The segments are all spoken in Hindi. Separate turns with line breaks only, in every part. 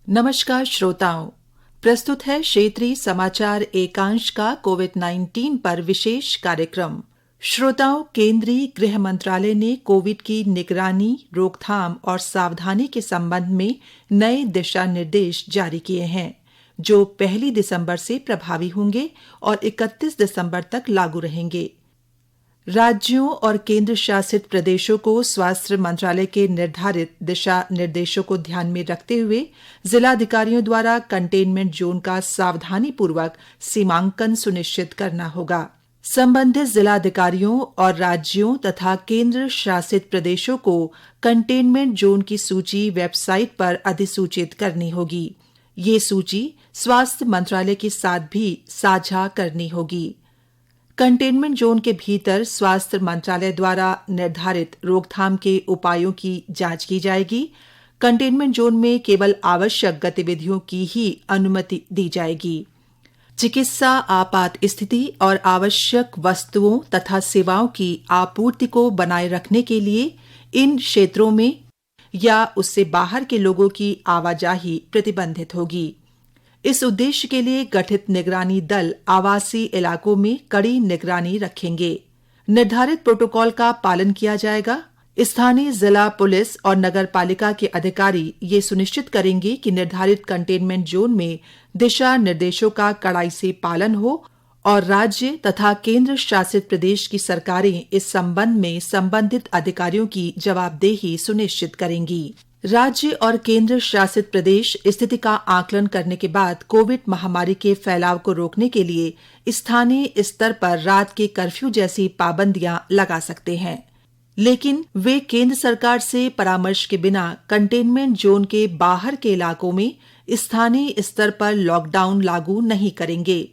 नमस्कार श्रोताओं, प्रस्तुत है क्षेत्रीय समाचार एकांश का कोविड-19 पर विशेष कार्यक्रम। श्रोताओं, केंद्रीय गृह मंत्रालय ने कोविड की निगरानी, रोकथाम और सावधानी के संबंध में नए दिशा निर्देश जारी किए हैं, जो 1 दिसंबर से प्रभावी होंगे और 31 दिसंबर तक लागू रहेंगे। राज्यों और केंद्र शासित प्रदेशों को स्वास्थ्य मंत्रालय के निर्धारित दिशा निर्देशों को ध्यान में रखते हुए जिलाधिकारियों द्वारा कंटेनमेंट जोन का सावधानीपूर्वक सीमांकन सुनिश्चित करना होगा। संबंधित जिलाधिकारियों और राज्यों तथा केंद्र शासित प्रदेशों को कंटेनमेंट जोन की सूची वेबसाइट पर अधिसूचित करनी होगी। ये सूची स्वास्थ्य मंत्रालय के साथ भी साझा करनी होगी। कंटेनमेंट जोन के भीतर स्वास्थ्य मंत्रालय द्वारा निर्धारित रोकथाम के उपायों की जांच की जाएगी। कंटेनमेंट जोन में केवल आवश्यक गतिविधियों की ही अनुमति दी जाएगी। चिकित्सा आपात स्थिति और आवश्यक वस्तुओं तथा सेवाओं की आपूर्ति को बनाए रखने के लिए इन क्षेत्रों में या उससे बाहर के लोगों की आवाजाही प्रतिबंधित होगी। इस उद्देश्य के लिए गठित निगरानी दल आवासीय इलाकों में कड़ी निगरानी रखेंगे। निर्धारित प्रोटोकॉल का पालन किया जाएगा। स्थानीय जिला पुलिस और नगर पालिका के अधिकारी ये सुनिश्चित करेंगे कि निर्धारित कंटेनमेंट जोन में दिशा निर्देशों का कड़ाई से पालन हो और राज्य तथा केंद्र शासित प्रदेश की सरकारें इस संबंध में संबंधित अधिकारियों की जवाबदेही सुनिश्चित करेंगी। राज्य और केंद्र शासित प्रदेश स्थिति का आकलन करने के बाद कोविड महामारी के फैलाव को रोकने के लिए स्थानीय स्तर पर रात के कर्फ्यू जैसी पाबंदियां लगा सकते हैं, लेकिन वे केंद्र सरकार से परामर्श के बिना कंटेनमेंट जोन के बाहर के इलाकों में स्थानीय स्तर पर लॉकडाउन लागू नहीं करेंगे।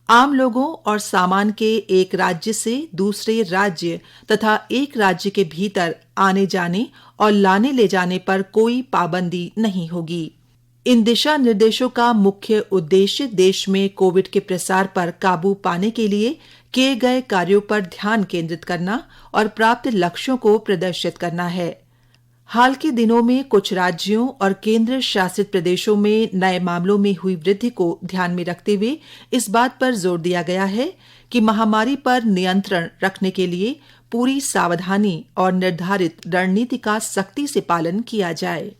आम लोगों और सामान के एक राज्य से दूसरे राज्य तथा एक राज्य के भीतर आने जाने और लाने ले जाने पर कोई पाबंदी नहीं होगी। इन दिशा निर्देशों का मुख्य उद्देश्य देश में कोविड के प्रसार पर काबू पाने के लिए किए गए कार्यों पर ध्यान केंद्रित करना और प्राप्त लक्ष्यों को प्रदर्शित करना है। हाल के दिनों में कुछ राज्यों और केंद्र शासित प्रदेशों में नए मामलों में हुई वृद्धि को ध्यान में रखते हुए इस बात पर जोर दिया गया है कि महामारी पर नियंत्रण रखने के लिए पूरी सावधानी और निर्धारित रणनीति का सख्ती से पालन किया जाए।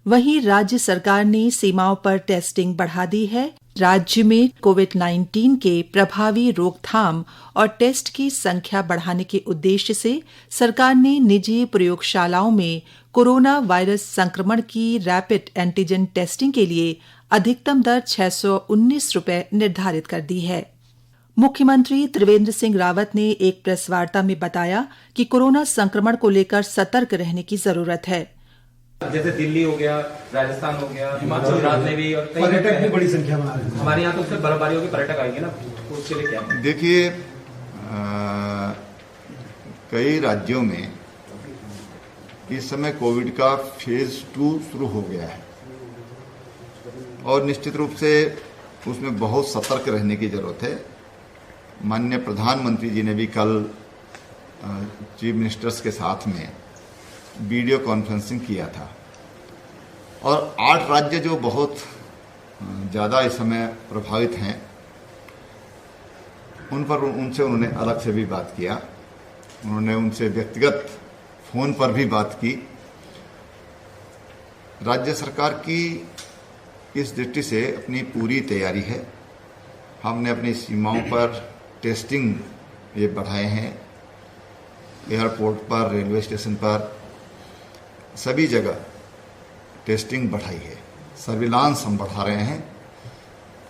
वहीं राज्य सरकार ने सीमाओं पर टेस्टिंग बढ़ा दी है। राज्य में कोविड-19 के प्रभावी रोकथाम और टेस्ट की संख्या बढ़ाने के उद्देश्य से सरकार ने निजी प्रयोगशालाओं में कोरोना वायरस संक्रमण की रैपिड एंटीजन टेस्टिंग के लिए अधिकतम दर 619 रुपये निर्धारित कर दी है। मुख्यमंत्री त्रिवेंद्र सिंह रावत ने एक प्रेस वार्ता में बताया कि कोरोना संक्रमण को लेकर सतर्क रहने की जरूरत है।
जैसे दिल्ली हो गया, राजस्थान हो गया, हिमाचल गुजरात में भी, और
पर्यटक भी बड़ी संख्या में आ रहे हैं।
हमारे यहाँ तो उससे बर्फबारी होगी, पर्यटक आएंगे ना, तो उसके लिए क्या?
देखिए, कई राज्यों में इस समय कोविड का फेज 2 शुरू हो गया है और निश्चित रूप से उसमें बहुत सतर्क रहने की जरूरत है। माननीय प्रधानमंत्री जी ने भी कल चीफ मिनिस्टर्स के साथ में वीडियो कॉन्फ्रेंसिंग किया था और 8 राज्य जो बहुत ज़्यादा इस समय प्रभावित हैं उनसे उन्होंने अलग से भी बात किया। उन्होंने उनसे व्यक्तिगत फोन पर भी बात की। राज्य सरकार की इस दृष्टि से अपनी पूरी तैयारी है। हमने अपनी सीमाओं पर टेस्टिंग ये बढ़ाए हैं, एयरपोर्ट पर, रेलवे स्टेशन पर, सभी जगह टेस्टिंग बढ़ाई है, सर्विलांस हम बढ़ा रहे हैं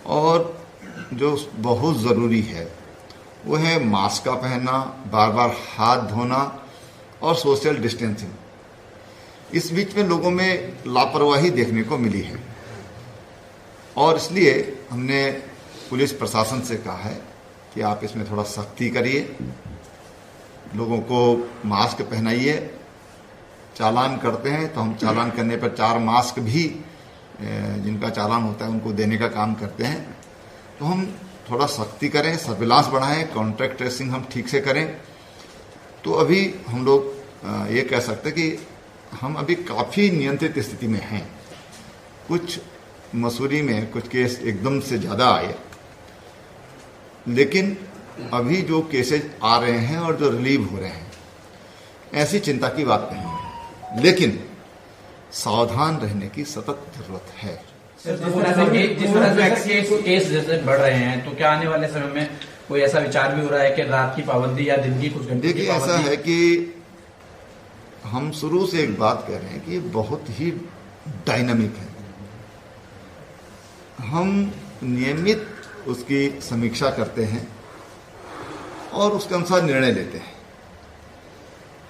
और जो बहुत ज़रूरी है वो है मास्क का पहनना, बार बार हाथ धोना और सोशल डिस्टेंसिंग। इस बीच में लोगों में लापरवाही देखने को मिली है और इसलिए हमने पुलिस प्रशासन से कहा है कि आप इसमें थोड़ा सख्ती करिए, लोगों को मास्क पहनाइए। चालान करते हैं तो हम चालान करने पर 4 मास्क भी जिनका चालान होता है उनको देने का काम करते हैं। तो हम थोड़ा सख्ती करें, सर्विलांस बढ़ाएं, कॉन्टैक्ट ट्रेसिंग हम ठीक से करें। तो अभी हम लोग ये कह सकते हैं कि हम अभी काफ़ी नियंत्रित स्थिति में हैं। कुछ मसूरी में कुछ केस एकदम से ज़्यादा आए, लेकिन अभी जो केसेज आ रहे हैं और जो रिलीव हो रहे हैं, ऐसी चिंता की बात नहीं है, लेकिन सावधान रहने की सतत जरूरत है।
जिस तरह से केस जैसे बढ़ रहे हैं, तो क्या आने वाले समय में कोई ऐसा विचार भी हो रहा है कि रात की पाबंदी या दिन की कुछ घंटे?
देखिए, ऐसा है कि हम शुरू से एक बात कह रहे हैं कि ये बहुत ही डायनामिक है। हम नियमित उसकी समीक्षा करते हैं और उसके अनुसार निर्णय लेते हैं।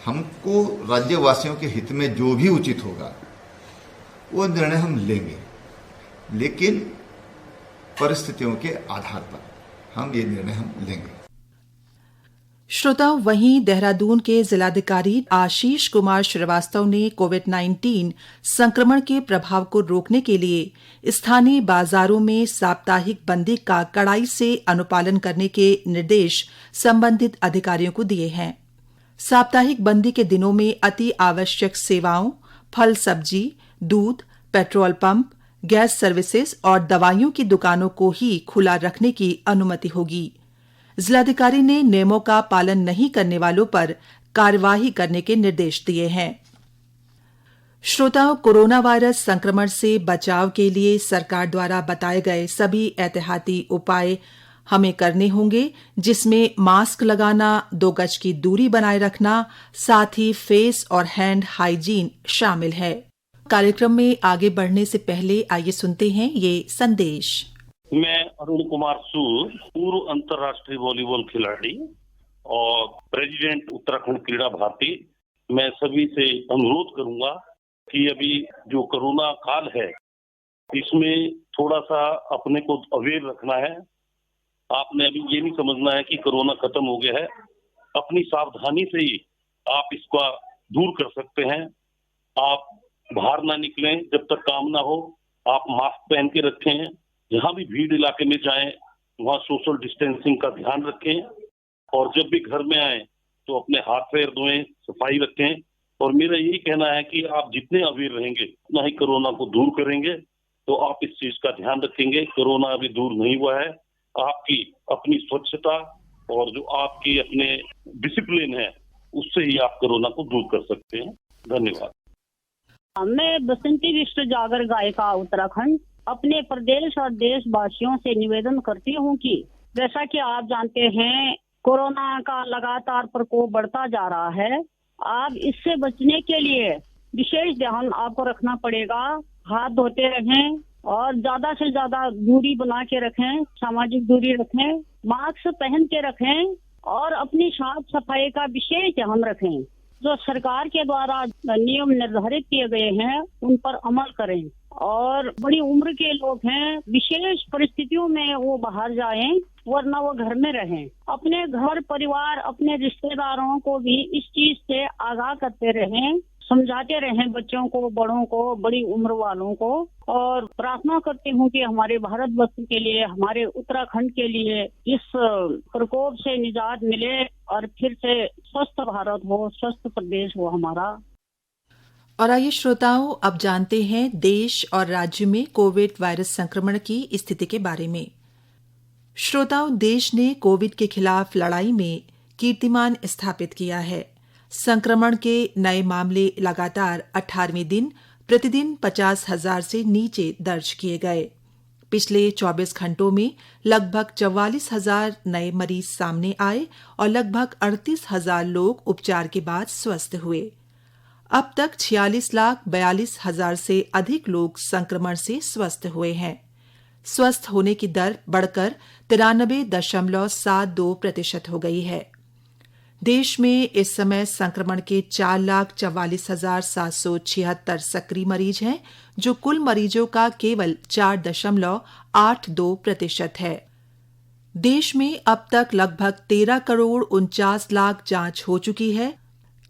हमको राज्यवासियों के हित में जो भी उचित होगा वो निर्णय हम लेंगे, लेकिन परिस्थितियों के आधार पर हम ये निर्णय हम लेंगे।
श्रोताओं, वहीं देहरादून के जिलाधिकारी आशीष कुमार श्रीवास्तव ने कोविड-19 संक्रमण के प्रभाव को रोकने के लिए स्थानीय बाजारों में साप्ताहिक बंदी का कड़ाई से अनुपालन करने के निर्देश संबंधित अधिकारियों को दिए हैं। साप्ताहिक बंदी के दिनों में अति आवश्यक सेवाओं, फल सब्जी, दूध, पेट्रोल पंप, गैस सर्विसेज और दवाइयों की दुकानों को ही खुला रखने की अनुमति होगी। जिलाधिकारी ने नियमों का पालन नहीं करने वालों पर कार्यवाही करने के निर्देश दिए हैं। श्रोताओं, कोरोना वायरस संक्रमण से बचाव के लिए सरकार द्वारा बताए गए सभी एहतियाती उपाय हमें करने होंगे, जिसमें मास्क लगाना, 2 गज की दूरी बनाए रखना, साथ ही फेस और हैंड हाइजीन शामिल है। कार्यक्रम में आगे बढ़ने से पहले आइए सुनते हैं ये संदेश।
मैं अरुण कुमार सूद, पूर्व अंतर्राष्ट्रीय वॉलीबॉल खिलाड़ी और प्रेसिडेंट उत्तराखंड क्रीड़ा भारती, मैं सभी से अनुरोध करूंगा कि अभी जो कोरोना काल है, इसमें थोड़ा सा अपने को अवेयर रखना है। आपने अभी ये नहीं समझना है कि कोरोना खत्म हो गया है। अपनी सावधानी से ही आप इसका दूर कर सकते हैं। आप बाहर ना निकलें जब तक काम ना हो। आप मास्क पहन के रखें। जहां भी भीड़ इलाके में जाएं, वहां सोशल डिस्टेंसिंग का ध्यान रखें। और जब भी घर में आए तो अपने हाथ पैर धोएं, सफाई रखें। और मेरा यही कहना है कि आप जितने अवेयर रहेंगे उतना ही कोरोना को दूर करेंगे। तो आप इस चीज का ध्यान रखेंगे। कोरोना अभी दूर नहीं हुआ है। आपकी अपनी स्वच्छता और जो आपकी अपने डिसिप्लिन है, उससे ही आप कोरोना को दूर कर सकते हैं। धन्यवाद।
मैं बसंती विश्व जागर गायिका उत्तराखंड अपने प्रदेश और देशवासियों से निवेदन करती हूँ कि जैसा कि आप जानते हैं, कोरोना का लगातार प्रकोप बढ़ता जा रहा है। आप इससे बचने के लिए विशेष ध्यान आपको रखना पड़ेगा। हाथ धोते रहें और ज्यादा से ज्यादा दूरी बना के रखें, सामाजिक दूरी रखें, मास्क पहन के रखें और अपनी साफ सफाई का विशेष ध्यान रखें। जो सरकार के द्वारा नियम निर्धारित किए गए हैं उन पर अमल करें। और बड़ी उम्र के लोग हैं, विशेष परिस्थितियों में वो बाहर जाएं, वरना वो घर में रहें। अपने घर परिवार, अपने रिश्तेदारों को भी इस चीज से आगाह करते रहें, समझाते रहें बच्चों को, बड़ों को, बड़ी उम्र वालों को। और प्रार्थना करती हूँ कि हमारे भारतवर्ष के लिए, हमारे उत्तराखंड के लिए इस प्रकोप से निजात मिले और फिर से स्वस्थ भारत हो, स्वस्थ प्रदेश हो हमारा।
और आइए श्रोताओं, अब जानते हैं देश और राज्य में कोविड वायरस संक्रमण की स्थिति के बारे में। श्रोताओं, देश ने कोविड के खिलाफ लड़ाई में कीर्तिमान स्थापित किया है। संक्रमण के नए मामले लगातार 18वें दिन प्रतिदिन 50,000 से नीचे दर्ज किए गए। पिछले 24 घंटों में लगभग 44,000 नए मरीज सामने आए और लगभग 38,000 लोग उपचार के बाद स्वस्थ हुए। अब तक 46,42,000 से अधिक लोग संक्रमण से स्वस्थ हुए हैं। स्वस्थ होने की दर बढ़कर 93.72% हो गई है। देश में इस समय संक्रमण के 4,44,776 सक्रिय मरीज हैं, जो कुल मरीजों का केवल 4.82% है। देश में अब तक लगभग 13,49,00,000 जांच हो चुकी है।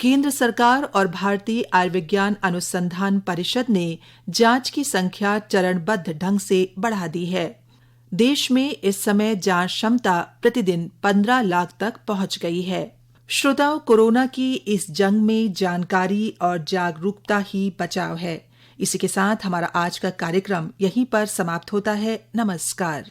केंद्र सरकार और भारतीय आयुर्विज्ञान अनुसंधान परिषद ने जांच की संख्या चरणबद्ध ढंग से बढ़ा दी है। देश में इस समय जांच क्षमता प्रतिदिन 15 लाख तक पहुंच गई है। श्रोताओं, कोरोना की इस जंग में जानकारी और जागरूकता ही बचाव है। इसी के साथ हमारा आज का कार्यक्रम यहीं पर समाप्त होता है। नमस्कार।